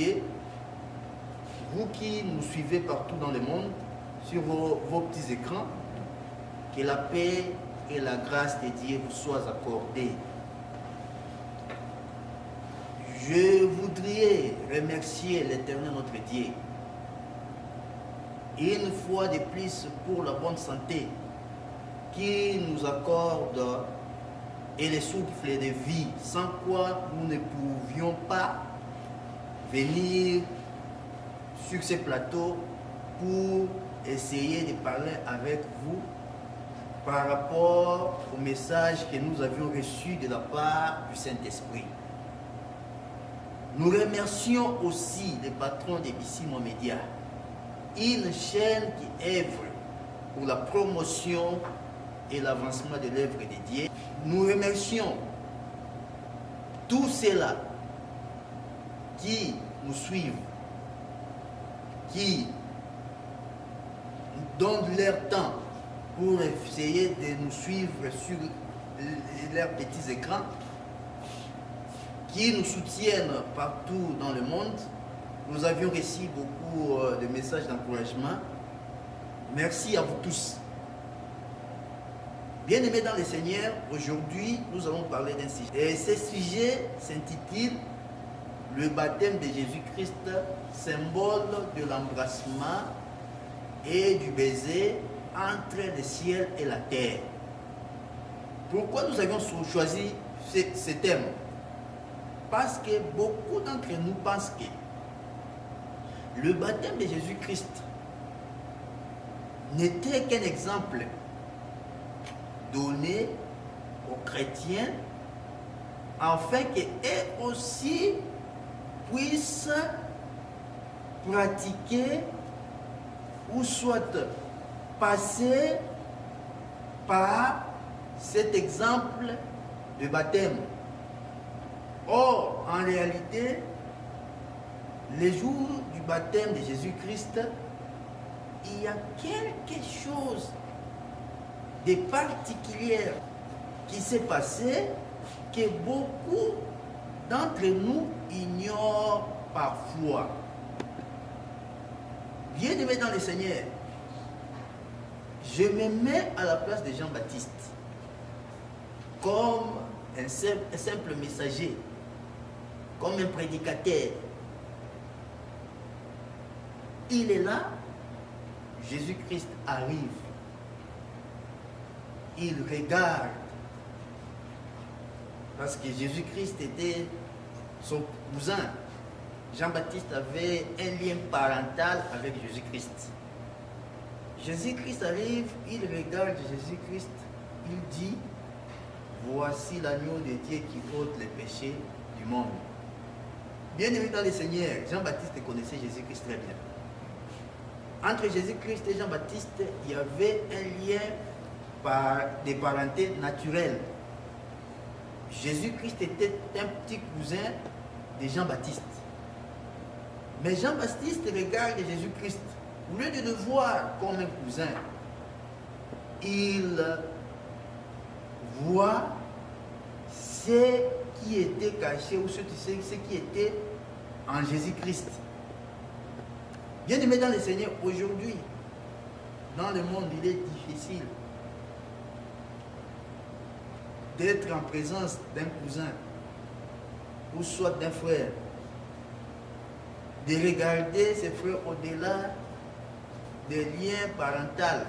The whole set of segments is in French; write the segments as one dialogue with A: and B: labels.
A: Dieu, vous qui nous suivez partout dans le monde, sur vos petits écrans, que la paix et la grâce de Dieu vous soient accordées. Je voudrais remercier l'Éternel notre Dieu, une fois de plus pour la bonne santé qui nous accorde et les souffles de vie, sans quoi nous ne pouvions pas venir sur ces plateaux pour essayer de parler avec vous par rapport au message que nous avions reçu de la part du Saint-Esprit. Nous remercions aussi le patron de Bissimo Média, une chaîne qui œuvre pour la promotion et l'avancement de l'œuvre de Dieu. Nous remercions tous ceux-là qui nous suivent, qui donnent leur temps pour essayer de nous suivre sur leurs petits écrans, qui nous soutiennent partout dans le monde. Nous avions reçu beaucoup de messages d'encouragement. Merci à vous tous. Bien-aimés dans le Seigneur, aujourd'hui, nous allons parler d'un sujet. Et ce sujet s'intitule « Le baptême de Jésus-Christ, symbole de l'embrassement et du baiser entre le ciel et la terre ». Pourquoi nous avions choisi ce thème? Parce que beaucoup d'entre nous pensent que le baptême de Jésus-Christ n'était qu'un exemple donné aux chrétiens afin qu'eux aussi puissent pratiquer ou soit passer par cet exemple de baptême. Or, en réalité, les jours du baptême de Jésus-Christ, il y a quelque chose de particulier qui s'est passé que beaucoup d'entre nous ignorent parfois. Bien-aimés dans le Seigneur, je me mets à la place de Jean-Baptiste comme un simple messager, comme un prédicateur. Il est là, Jésus-Christ arrive, il regarde, parce que Jésus-Christ était son cousin. Jean-Baptiste avait un lien parental avec Jésus-Christ. Jésus-Christ arrive, il regarde Jésus-Christ, il dit: voici l'agneau de Dieu qui ôte les péchés du monde. Bien-aimé dans le Seigneur, Jean-Baptiste connaissait Jésus-Christ très bien. Entre Jésus-Christ et Jean-Baptiste, il y avait un lien de parenté naturelle. Jésus-Christ était un petit cousin de Jean-Baptiste. Mais Jean-Baptiste regarde Jésus-Christ. Au lieu de le voir comme un cousin, il voit ce qui était caché ou ce qui était en Jésus-Christ. Bien-aimé dans le Seigneur, aujourd'hui, dans le monde, il est difficile d'être en présence d'un cousin ou soit d'un frère, de regarder ses frères au-delà des liens parentaux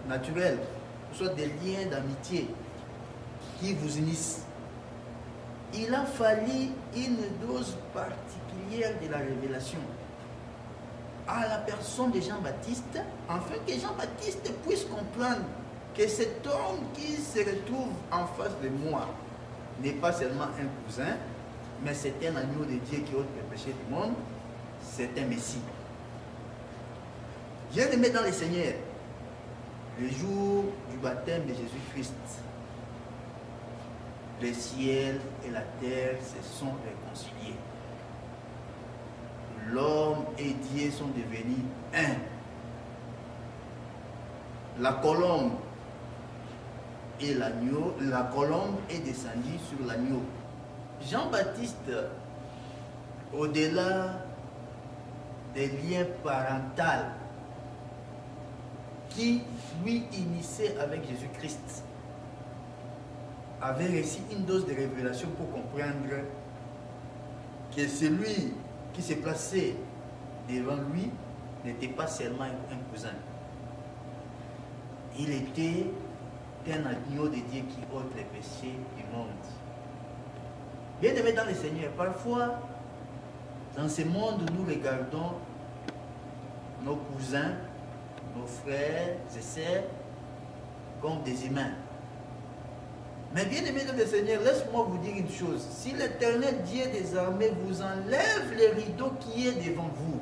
A: naturels, soit des liens d'amitié qui vous unissent. Il a fallu une dose particulière de la révélation à la personne de Jean-Baptiste, afin que Jean-Baptiste puisse comprendre que cet homme qui se retrouve en face de moi n'est pas seulement un cousin, mais c'est un agneau de Dieu qui ôte les péchés du monde, c'est un Messie. Bien-aimé dans le Seigneur, le jour du baptême de Jésus-Christ, le ciel et la terre se sont réconciliés. L'homme et Dieu sont devenus un. La colombe et l'agneau, la colombe est descendue sur l'agneau. Jean-Baptiste, au-delà des liens parentaux qui lui initiait avec Jésus-Christ avait reçu une dose de révélation pour comprendre que celui qui s'est placé devant lui n'était pas seulement un cousin. Il était un agneau de Dieu qui ôte les péchés du monde. Bien aimé dans le Seigneur, parfois, dans ce monde, nous regardons nos cousins, nos frères et sœurs comme des humains. Mais bien aimé dans le Seigneur, laisse-moi vous dire une chose. Si l'Éternel Dieu des armées vous enlève les rideaux qui est devant vous,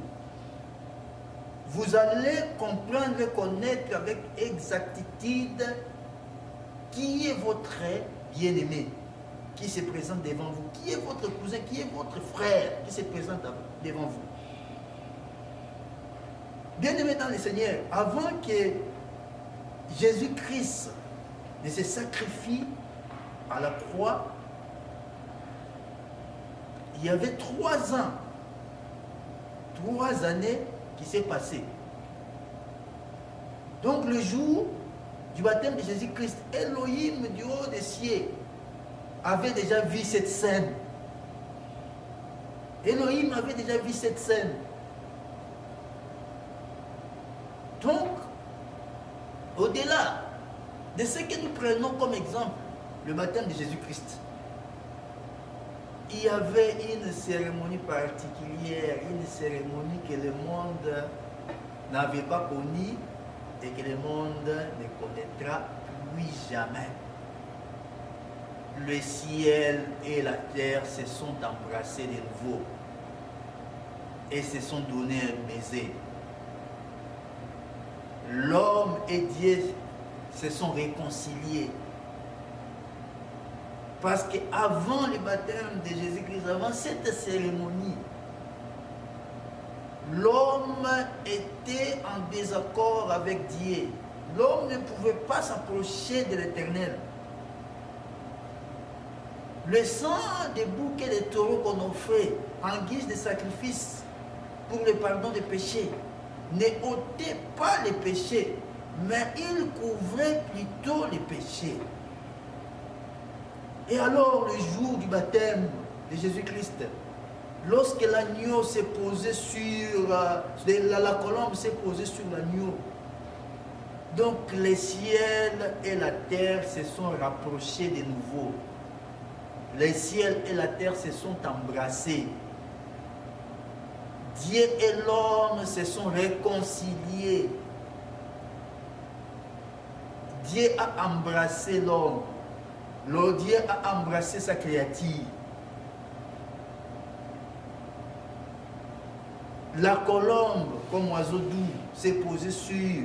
A: vous allez comprendre et connaître avec exactitude qui est votre bien-aimé qui se présente devant vous, qui est votre cousin, qui est votre frère qui se présente devant vous. Bien-aimé dans le Seigneur, avant que Jésus-Christ ne se sacrifie à la croix, il y avait 3 ans, 3 années qui s'est passé. Donc le jour du baptême de Jésus-Christ, Elohim du haut des cieux avait déjà vu cette scène. Elohim avait déjà vu cette scène. Donc, au-delà de ce que nous prenons comme exemple, le baptême de Jésus-Christ, il y avait une cérémonie particulière, une cérémonie que le monde n'avait pas connue et que le monde ne connaîtra plus jamais. Le ciel et la terre se sont embrassés de nouveau et se sont donné un baiser. L'homme et Dieu se sont réconciliés. Parce qu'avant le baptême de Jésus-Christ, avant cette cérémonie, l'homme était en désaccord avec Dieu. L'homme ne pouvait pas s'approcher de l'Éternel. Le sang des boucs et des taureaux qu'on offrait en guise de sacrifice pour le pardon des péchés ne ôtait pas les péchés, mais il couvrait plutôt les péchés. Et alors, le jour du baptême de Jésus-Christ, lorsque l'agneau s'est posé sur la colombe s'est posée sur l'agneau, donc les ciels et la terre se sont rapprochés de nouveau. Les ciels et la terre se sont embrassés. Dieu et l'homme se sont réconciliés. Dieu a embrassé l'homme. Dieu a embrassé sa créature. La colombe, comme oiseau doux, s'est posée sur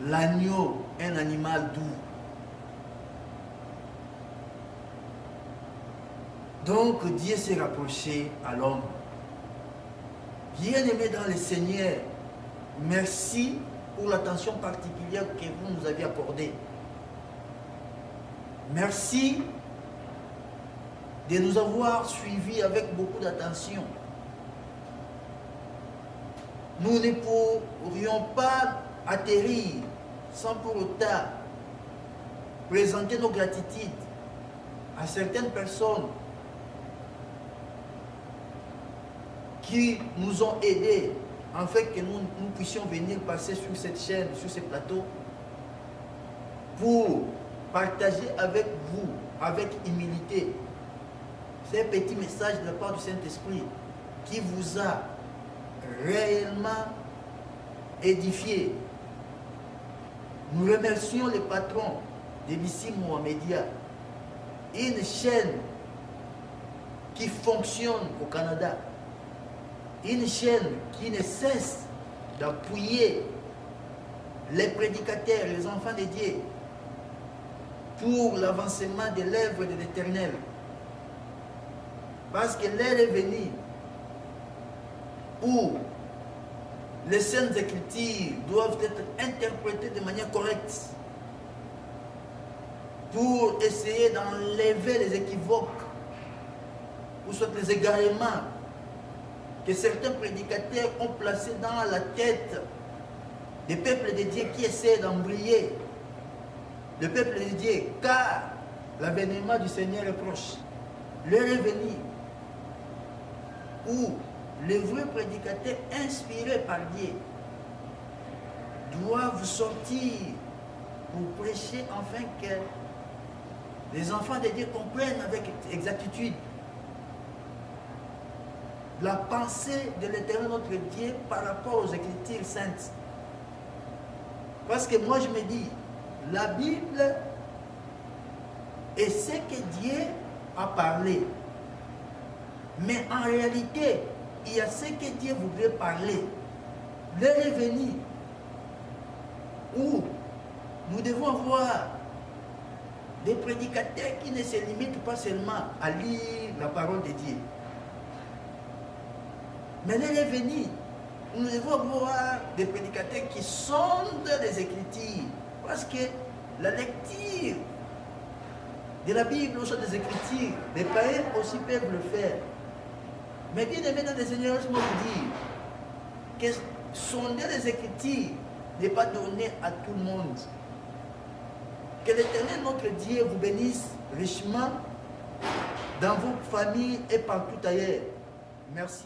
A: l'agneau, un animal doux. Donc Dieu s'est rapproché à l'homme. Bien-aimé dans le Seigneur, merci pour l'attention particulière que vous nous avez accordée. Merci de nous avoir suivis avec beaucoup d'attention. Nous ne pourrions pas atterrir sans pour autant présenter nos gratitudes à certaines personnes qui nous ont aidés en fait que nous puissions venir passer sur cette chaîne, sur ce plateau, pour partager avec vous, avec humilité, c'est un petit message de la part du Saint-Esprit qui vous a réellement édifié. Nous remercions les patrons de BC Mohamedia, une chaîne qui fonctionne au Canada, une chaîne qui ne cesse d'appuyer les prédicateurs, les enfants de Dieu, pour l'avancement de l'œuvre de l'Éternel. Parce que l'heure est venue où les saintes écritures doivent être interprétées de manière correcte pour essayer d'enlever les équivoques ou soit les égarements que certains prédicateurs ont placé dans la tête des peuples de Dieu qui essaient d'embrayer le peuple de Dieu, car l'avènement du Seigneur est proche. L'heure est venue où les vrais prédicateurs inspirés par Dieu doivent sortir pour prêcher afin que les enfants de Dieu comprennent avec exactitude la pensée de l'Éternel notre Dieu par rapport aux Écritures saintes. Parce que moi je me dis, la Bible est ce que Dieu a parlé. Mais en réalité, il y a ce que Dieu voudrait parler. L'heure est venue où nous devons avoir des prédicateurs qui ne se limitent pas seulement à lire la parole de Dieu. Mais l'heure est venue où nous devons avoir des prédicateurs qui sondent les Écritures. Parce que la lecture de la Bible ou soit des Écritures, les païens aussi peuvent le faire. Mais bien aimé dans le Seigneur, laisse-moi vous dire que sonder les Écritures n'est pas donné à tout le monde. Que l'Éternel, notre Dieu, vous bénisse richement dans vos familles et partout ailleurs. Merci.